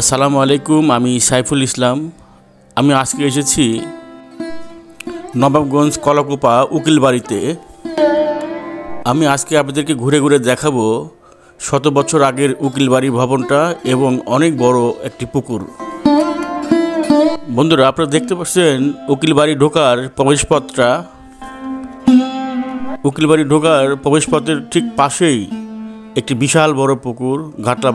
আসসালামু আলাইকুম। আমি সাইফুল ইসলাম। আমি আজকে এসেছি নবাবগঞ্জ কলাকুপা উকিল বাড়িতে। আমি আজকে আপনাদেরকে ঘুরে ঘুরে দেখাবো 100 বছর আগের উকিল বাড়ি ভবনটা এবং অনেক বড় একটি পুকুর। বন্ধুরা, আপনারা দেখতে পাচ্ছেন উকিল বাড়ি ঢোকার প্রবেশপথটা। উকিল বাড়ি ঢোকার প্রবেশপথের ঠিক পাশেই একটি বিশাল বড় পুকুর, ঘাটলা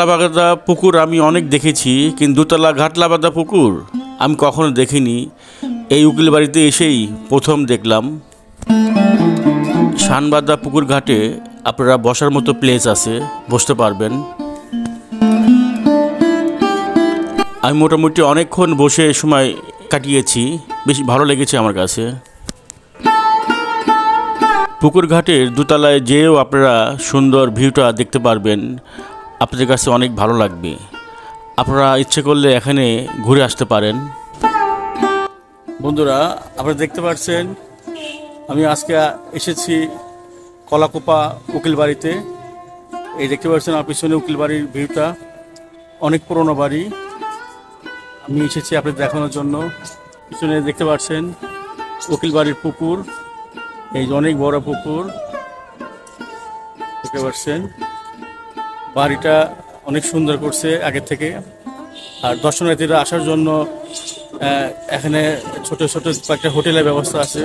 বাঁধা পুকুর আমি অনেক দেখেছি, কিন্তু দুতলা ঘাটলা বাঁধা পুকুর আমি কখনো দেখিনি। এই উকিল বাড়িতে এসেই প্রথম দেখলাম। শানবাঁধা পুকুর ঘাটে আপনারা বসার মতো প্লেস আছে, বসতে পারবেন। আমি মোটামুটি অনেকক্ষণ বসে সময় কাটিয়েছি, বেশ ভালো লেগেছে আমার কাছে। পুকুর ঘাটের দোতলায় যেও আপনারা সুন্দর ভিউটা দেখতে পারবেন, আপনাদের কাছে অনেক ভালো লাগবে। আপনারা ইচ্ছে করলে এখানে ঘুরে আসতে পারেন। বন্ধুরা, আপনারা দেখতে পাচ্ছেন আমি আজকে এসেছি কলাকুপা উকিল বাড়িতে। এই দেখতে পাচ্ছেন আমার পিছনে উকিল বাড়ির ভিউটা, অনেক পুরনো বাড়ি। আমি এসেছি আপনাদের দেখানোর জন্য। পিছনে দেখতে পাচ্ছেন উকিল বাড়ির পুকুর, এই যে অনেক বড় পুকুর দেখতে পাচ্ছেন। বাড়িটা অনেক সুন্দর করছে আগে থেকে। আর দর্শনার্থীরা আসার জন্য এখানে ছোট ছোট কয়েকটা হোটেলের ব্যবস্থা আছে।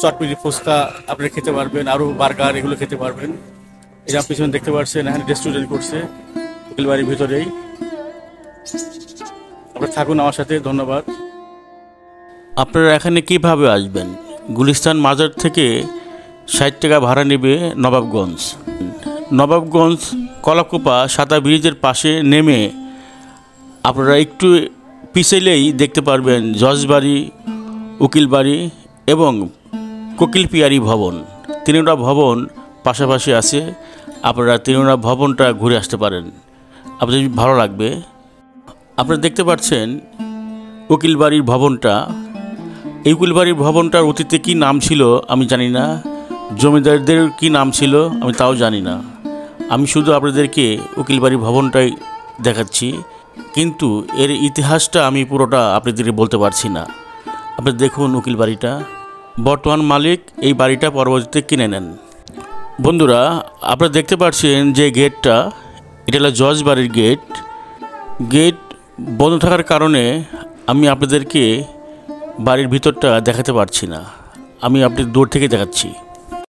চটপটি, ফুচকা আপনি খেতে পারবেন, আরও বার্গার এগুলো খেতে পারবেন। এই যে পিছনে দেখতে পাচ্ছেন এখানে রেস্টুরেন্ট করছে উকিল বাড়ির ভিতরেই। আপনারা থাকুন আমার সাথে। ধন্যবাদ। আপনারা এখানে কিভাবে আসবেন? গুলিস্তান মাজার থেকে 60 টাকা ভাড়া নেবে নবাবগঞ্জ কলাকুপা সাদা ব্রিজের পাশে নেমে আপনারা একটু পিছলেই দেখতে পারবেন জজবাড়ি, উকিল বাড়ি এবং কোকিল পিয়ারি ভবন। তিনটা ভবন পাশাপাশি আছে। আপনারা তিনটা ভবনটা ঘুরে আসতে পারেন, আপনাদের ভালো লাগবে। আপনারা দেখতে পাচ্ছেন উকিল বাড়ির ভবনটা। এই উকিল বাড়ির ভবনটার অতীতে কী নাম ছিল আমি জানি না, জমিদারদের কী নাম ছিল আমি তাও জানি না। আমি শুধু আপনাদেরকে উকিল বাড়ির ভবনটাই দেখাচ্ছি, কিন্তু এর ইতিহাসটা আমি পুরোটা আপনাদেরকে বলতে পারছি না। আপনারা দেখুন উকিল বাড়িটা। বর্তমান মালিক এই বাড়িটা পরবর্তীতে কিনে নেন। বন্ধুরা, আপনারা দেখতে পাচ্ছেন যে গেটটা, এটা হলো জজ বাড়ির গেট বন্ধ থাকার কারণে আমি আপনাদেরকে বাড়ির ভিতরটা দেখাতে পারছি না। আমি আপনাদের দূর থেকে দেখাচ্ছি।